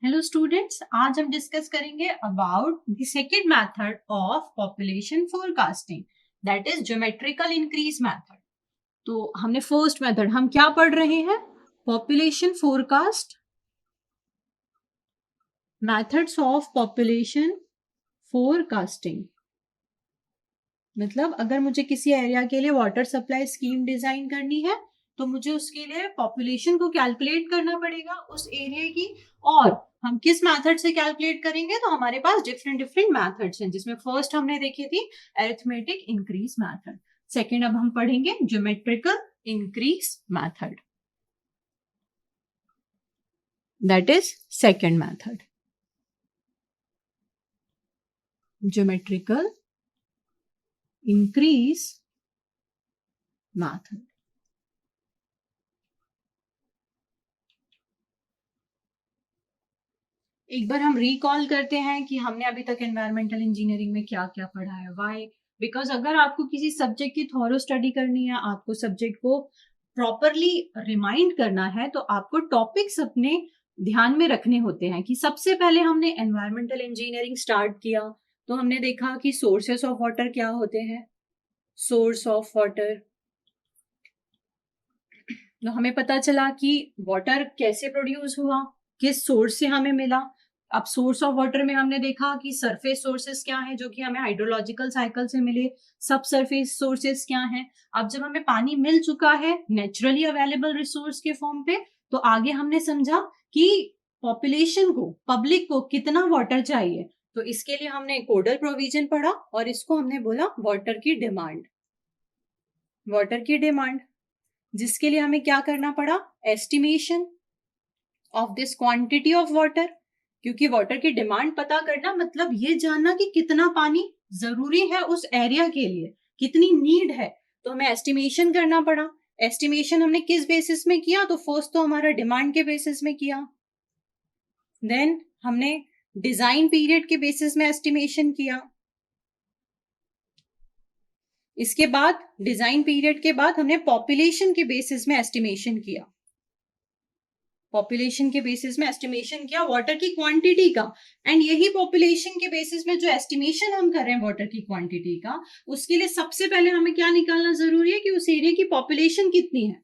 Hello students, आज हम discuss करेंगे about the second method of population forecasting, that is geometrical increase method. तो हमने फर्स्ट मेथड हम क्या पढ़ रहे हैं? Population forecast, methods of population forecasting. मतलब अगर मुझे किसी एरिया के लिए वाटर सप्लाई स्कीम डिजाइन करनी है तो मुझे उसके लिए पॉपुलेशन को कैलकुलेट करना पड़ेगा उस एरिया की। और हम किस मेथड से कैलकुलेट करेंगे? तो हमारे पास डिफरेंट डिफरेंट मेथड्स हैं, जिसमें फर्स्ट हमने देखी थी अरिथमेटिक इंक्रीज मेथड। सेकेंड अब हम पढ़ेंगे geometrical increase method, that is second method, geometrical increase method. एक बार हम रिकॉल करते हैं कि हमने अभी तक एनवायरमेंटल इंजीनियरिंग में क्या क्या पढ़ा है। व्हाई? बिकॉज अगर आपको किसी सब्जेक्ट की थॉरो स्टडी करनी है, आपको सब्जेक्ट को प्रॉपरली रिमाइंड करना है, तो आपको टॉपिक्स अपने ध्यान में रखने होते हैं। कि सबसे पहले हमने एनवायरमेंटल इंजीनियरिंग स्टार्ट किया तो हमने देखा कि सोर्सेस ऑफ वाटर क्या होते हैं। सोर्स ऑफ वाटर, तो हमें पता चला कि वाटर कैसे प्रोड्यूस हुआ, किस सोर्स से हमें मिला। अब सोर्स ऑफ वाटर में हमने देखा कि सरफेस सोर्सेस क्या है जो कि हमें हाइड्रोलॉजिकल साइकिल से मिले, सब सरफेस सोर्सेस क्या हैं। अब जब हमें पानी मिल चुका है नेचुरली अवेलेबल रिसोर्स के फॉर्म पे, तो आगे हमने समझा कि पॉपुलेशन को, पब्लिक को कितना वाटर चाहिए। तो इसके लिए हमने कोडल प्रोविजन पढ़ा और इसको हमने बोला वाटर की डिमांड। वाटर की डिमांड जिसके लिए हमें क्या करना पड़ा? Estimation of this quantity of water. क्योंकि वाटर की डिमांड पता करना मतलब ये जानना कि कितना पानी जरूरी है उस एरिया के लिए, कितनी नीड है, तो हमें एस्टिमेशन करना पड़ा। एस्टिमेशन हमने किस बेसिस में किया? तो फर्स्ट तो हमारा डिमांड के बेसिस में किया, देन हमने डिजाइन पीरियड के बेसिस में एस्टिमेशन किया। इसके बाद डिजाइन पीरियड के बाद हमने पॉपुलेशन के बेसिस में एस्टिमेशन किया। पॉपुलेशन के बेसिस में एस्टिमेशन किया वाटर की क्वांटिटी का। एंड यही पॉपुलेशन के बेसिस में जो एस्टिमेशन हम कर रहे हैं वाटर की क्वांटिटी का, उसके लिए सबसे पहले हमें क्या निकालना जरूरी है कि उस एरिया की पॉपुलेशन कितनी है।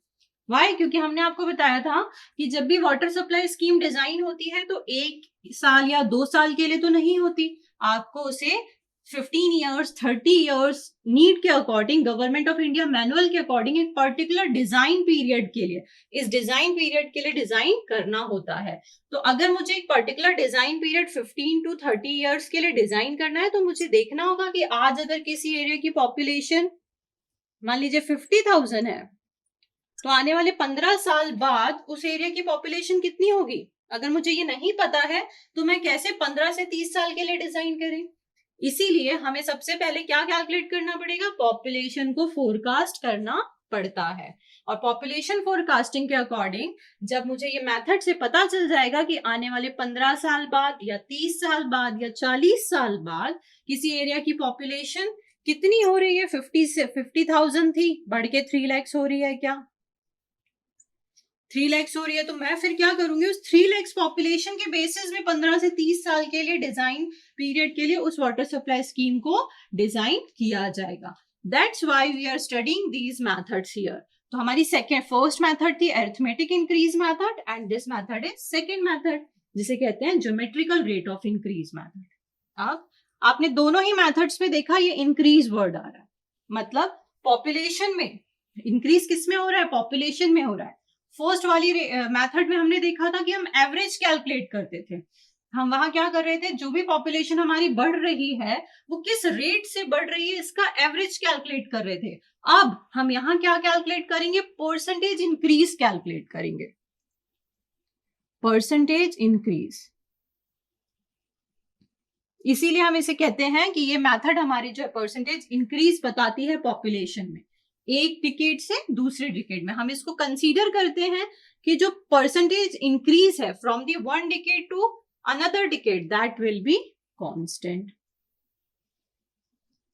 वाई? क्योंकि हमने आपको बताया था कि जब भी वाटर सप्लाई स्कीम डिजाइन होती है तो 1 साल या 2 साल के लिए तो नहीं होती, आपको उसे 15 ईयर्स 30 ईयर्स नीड के according, government of India manual के अकॉर्डिंग एक पर्टिकुलर डिजाइन पीरियड के लिए, इस डिजाइन पीरियड के लिए डिजाइन करना होता है। तो अगर मुझे एक particular design period 15 to 30 years के लिए डिजाइन करना है तो मुझे देखना होगा कि आज अगर किसी एरिया की पॉपुलेशन मान लीजिए 50,000 है, तो आने वाले 15 साल बाद उस एरिया की पॉपुलेशन कितनी होगी? अगर मुझे ये नहीं पता है तो मैं कैसे 15 से 30 साल के लिए डिजाइन करें? इसीलिए हमें सबसे पहले क्या कैलकुलेट करना पड़ेगा? पॉपुलेशन को फोरकास्ट करना पड़ता है। और पॉपुलेशन फोरकास्टिंग के अकॉर्डिंग जब मुझे ये मेथड से पता चल जाएगा कि आने वाले 15 साल बाद या 30 साल बाद या 40 साल बाद किसी एरिया की पॉपुलेशन कितनी हो रही है, 50,000 थी, बढ़ के 3 लाख हो रही है, क्या 3 लाख हो रही है, तो मैं फिर क्या करूंगी? उस 3 लाख पॉपुलेशन के बेसिस में 15 से 30 साल के लिए डिजाइन पीरियड के लिए उस वाटर सप्लाई स्कीम को डिजाइन किया जाएगा। That's why we are studying these methods here. तो हमारी फर्स्ट मेथड थी arithmetic increase method and this method is second method, जिसे कहते हैं geometrical rate of increase method. अब आपने दोनों ही मेथड्स में देखा ये इंक्रीज वर्ड आ रहा है, मतलब पॉपुलेशन में इंक्रीज किस में हो रहा है? पॉपुलेशन में हो रहा है। फर्स्ट वाली मेथड में हमने देखा था कि हम एवरेज कैलकुलेट करते थे। हम वहां क्या कर रहे थे? जो भी पॉपुलेशन हमारी बढ़ रही है वो किस रेट से बढ़ रही है इसका एवरेज कैलकुलेट कर रहे थे। अब हम यहाँ क्या कैलकुलेट करेंगे? परसेंटेज इंक्रीज कैलकुलेट करेंगे, परसेंटेज इंक्रीज। इसीलिए हम इसे कहते हैं कि ये मेथड हमारी जो परसेंटेज इंक्रीज बताती है पॉपुलेशन में, एक डिकेड से दूसरे डिकेड में। हम इसको कंसीडर करते हैं कि जो परसेंटेज इंक्रीज है from the 1 decade to another decade, that will be constant.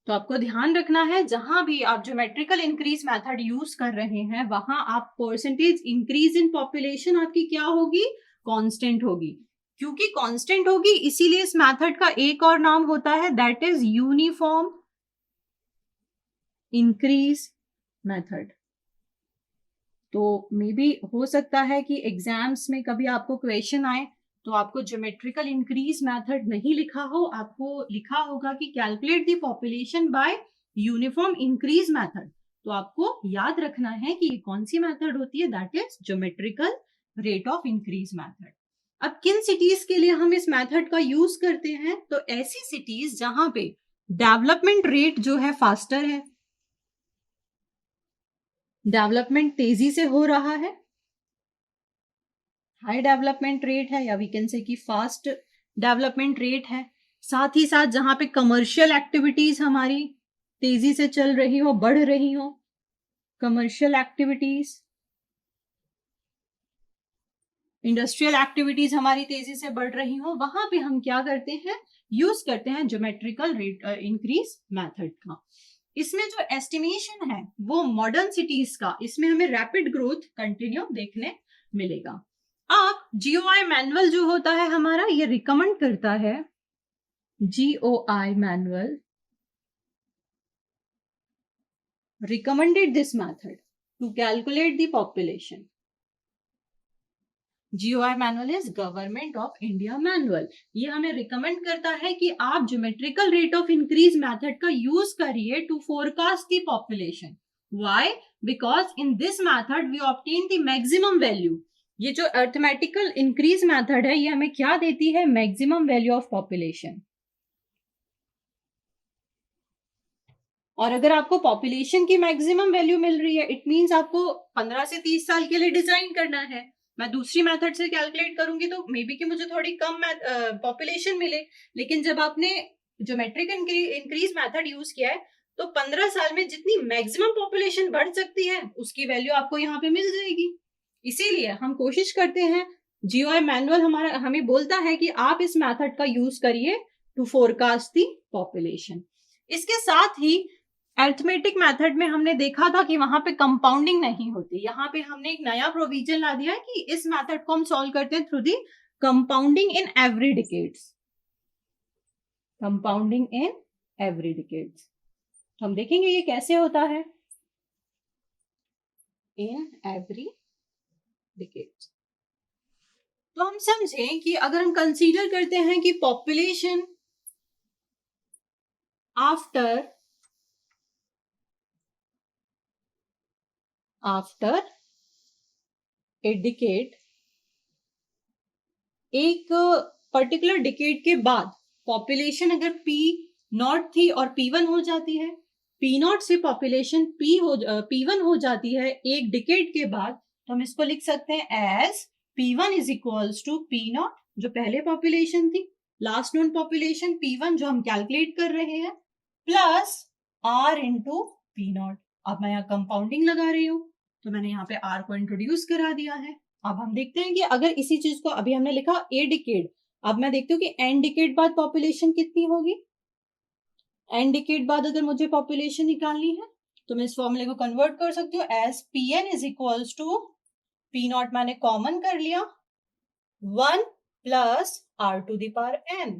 तो आपको ध्यान रखना है जहां भी आप ज्योमेट्रिकल इंक्रीज मेथड यूज कर रहे हैं वहां आप परसेंटेज इंक्रीज इन पॉपुलेशन आपकी क्या होगी? कांस्टेंट होगी। क्योंकि कांस्टेंट होगी इसीलिए इस मेथड का एक और नाम होता है, that is uniform increase method. तो मे बी हो सकता है कि एग्जाम्स में कभी आपको क्वेश्चन आए तो आपको ज्योमेट्रिकल इंक्रीज मेथड नहीं लिखा हो, आपको लिखा होगा कि calculate the population bye uniform increase method. तो आपको याद रखना है कि ये कौन सी मेथड होती है, that is geometrical rate of increase method. अब किन सिटीज के लिए हम इस मेथड का यूज करते हैं, तो ऐसी सिटीज जहां पे डेवलपमेंट रेट जो है फास्टर है, डेवलपमेंट तेजी से हो रहा है, हाई डेवलपमेंट रेट है, या वी कैन से कि फास्ट डेवलपमेंट रेट है, साथ ही साथ जहां पे कमर्शियल एक्टिविटीज हमारी तेजी से चल रही हो, बढ़ रही हो, कमर्शियल एक्टिविटीज, इंडस्ट्रियल एक्टिविटीज हमारी तेजी से बढ़ रही हो, वहां पे हम क्या करते हैं, यूज करते हैं ज्योमेट्रिकल रेट इंक्रीज मेथड का। इसमें जो एस्टिमेशन है वो मॉडर्न सिटीज का, इसमें हमें रैपिड ग्रोथ कंटिन्यू देखने मिलेगा। अब जीओआई मैनुअल जो होता है हमारा, ये रिकमेंड करता है, GOI manual recommended this method to calculate the population. GOI manual is government of India manual. ये हमें रिकमेंड करता है कि आप geometrical rate of increase method का यूज करिए to forecast the population. Why? Because in this method we obtain the maximum value. ये जो अर्थमेटिकल इंक्रीज मेथड है, ये हमें क्या देती है, मैक्सिमम वैल्यू ऑफ पॉपुलेशन। और अगर आपको पॉपुलेशन की मैक्सिमम वैल्यू मिल रही है, इट मींस आपको 15 से 30 साल के लिए डिजाइन करना है। मैं दूसरी मेथड से कैलकुलेट करूंगी तो मे बी कि मुझे थोड़ी कम पॉपुलेशन मिले, लेकिन जब आपने ज्योमेट्रिक इंक्रीज मेथड यूज किया है तो 15 साल में जितनी मैक्सिमम पॉपुलेशन बढ़ सकती है उसकी वैल्यू आपको यहाँ पे मिल जाएगी। इसीलिए हम कोशिश करते हैं, जीओआई मैनुअल हमारा हमें बोलता है कि आप इस मेथड का यूज करिए टू फोरकास्ट दी पॉपुलेशन। इसके साथ ही अरिथमेटिक मेथड में हमने देखा था कि वहां पे कंपाउंडिंग नहीं होती, यहाँ पे हमने एक नया प्रोविजन ला दिया है कि इस मेथड को हम सॉल्व करते हैं through the compounding in every decades. Compounding in every decades, तो हम देखेंगे ये कैसे होता है, इन एवरी डिकेड्स। तो हम समझें कि अगर हम कंसीडर करते हैं कि पॉपुलेशन आफ्टर ए डिकेड, एक पर्टिकुलर डिकेड के बाद पॉपुलेशन अगर पी नॉट थी और P1 हो जाती है, P नॉट से पॉपुलेशन P1 हो जाती है एक डिकेड के बाद, तो हम इसको लिख सकते हैं as P1 is equals to P nought, जो पहले पॉपुलेशन थी, लास्ट नोन पॉपुलेशन P1 जो हम कैलकुलेट कर रहे हैं, plus R into P not. अब मैं यहाँ कंपाउंडिंग लगा रही हूँ तो मैंने यहाँ पे R को इंट्रोड्यूस करा दिया है। अब हम देखते हैं कि अगर इसी चीज को, अभी हमने लिखा ए डिकेड, अब मैं देखती हूँ कि एन डिकेड बाद पॉपुलेशन कितनी होगी। एन डिकेड बाद अगर मुझे पॉपुलेशन निकालनी है तो मैं इस फॉर्मूले को कन्वर्ट कर सकती हूँ as P N is equals to P nought, मैंने कॉमन कर लिया, 1 plus R to the power N.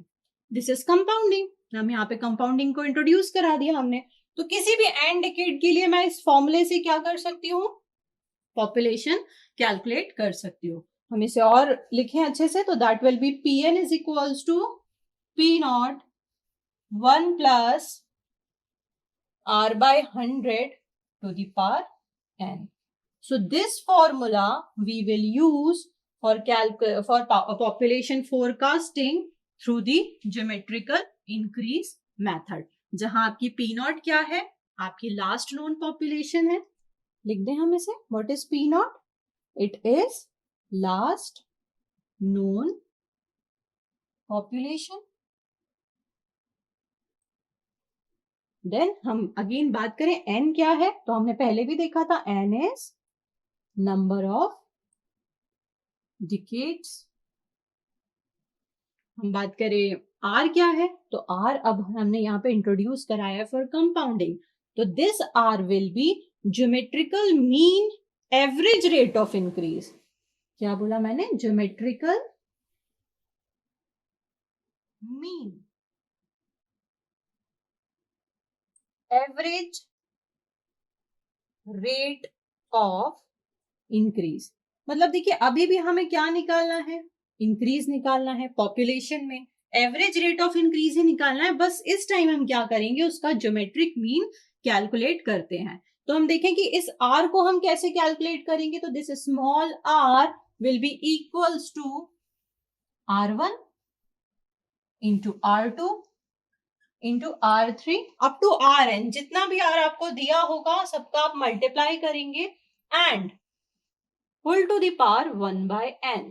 This is compounding. हम यहाँ पे कंपाउंडिंग को इंट्रोड्यूस करा दिया हमने। तो किसी भी एन डिकेड के लिए मैं इस फॉर्मूले से क्या कर सकती हूँ, पॉपुलेशन कैलकुलेट कर सकती हूँ। हम इसे और लिखें अच्छे से, तो that will be P N is equals to P nought 1 plus r by 100 to the power n. So this formula we will use for population forecasting through the geometrical increase method. जहां आपकी P not क्या है, आपकी last known population है, लिख दें हम इसे, what is P nought, it is last known population. Then हम अगेन बात करें n क्या है, तो हमने पहले भी देखा था n is number of decades. हम बात करें r क्या है, तो r अब हमने यहाँ पे इंट्रोड्यूस कराया है फॉर कंपाउंडिंग, तो this r will B geometrical mean average rate of increase. क्या बोला मैंने, geometrical mean, average rate of increase. मतलब देखिए अभी भी हमें क्या निकालना है, इंक्रीज निकालना है पॉपुलेशन में, एवरेज रेट ऑफ इंक्रीज ही निकालना है। बस इस टाइम हम क्या करेंगे, उसका ज्योमेट्रिक मीन कैलकुलेट करते हैं। तो हम देखें कि इस आर को हम कैसे कैलकुलेट करेंगे। तो this small R will be equals to R1 into R2 into R3 up to Rn। जितना भी R आपको दिया होगा सबका आप मल्टीप्लाई करेंगे and whole to the power 1/n।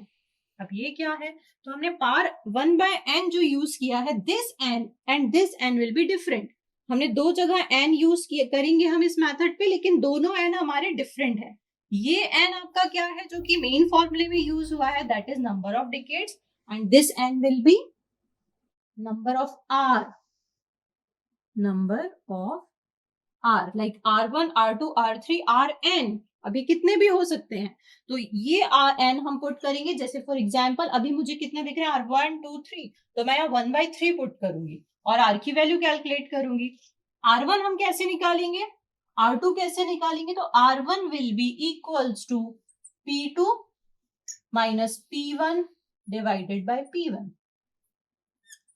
अब ये क्या है, तो हमने पावर 1/n जो यूज किया है, this n and this n will be different. हमने दो जगह n यूज किए करेंगे हम इस मेथड पे, लेकिन दोनों n हमारे डिफरेंट है। ये n आपका क्या है जो कि मेन फॉर्मूले में यूज हुआ है, that is number of decades, and this n will be number of r, number of r, like R1 R2 R3 Rn। अभी कितने भी हो सकते हैं। तो ये Rn हम पुट करेंगे। जैसे फॉर एग्जांपल अभी मुझे कितने दिख रहे हैं, R1 2 3, तो मैं यहाँ 1/3 पुट करूंगी और R की वैल्यू कैलकुलेट करूंगी। R1 हम कैसे निकालेंगे, R2 कैसे निकालेंगे, तो R1 will be equals to P2 minus P1 divided by P1।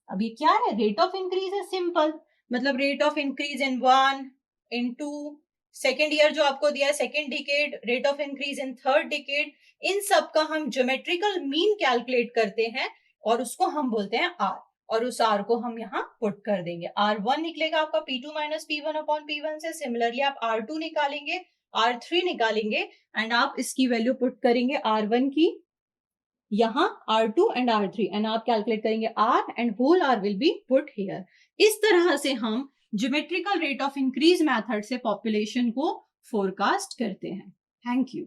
अब ये क्या है, रेट ऑफ इंक्रीज है, सिंपल। मतलब rate of increase in 1 in 2, second year जो आपको दिया है second decade, rate of increase in third decade, इन सब का हम ज्योमेट्रिकल मीन कैलकुलेट करते हैं और उसको हम बोलते हैं आर। और उस आर को हम यहाँ पुट कर देंगे। R1 निकलेगा आपका P2 minus P1 upon P1 से। सिमिलरली आप R2 निकालेंगे, R3 निकालेंगे एंड आप इसकी वैल्यू पुट करेंगे R1 की यहाँ, R2 एंड R3, एंड आप कैलकुलेट करेंगे R and whole R will be put here. इस तरह से हम geometrical rate of increase method से पॉपुलेशन को फोरकास्ट करते हैं। Thank you.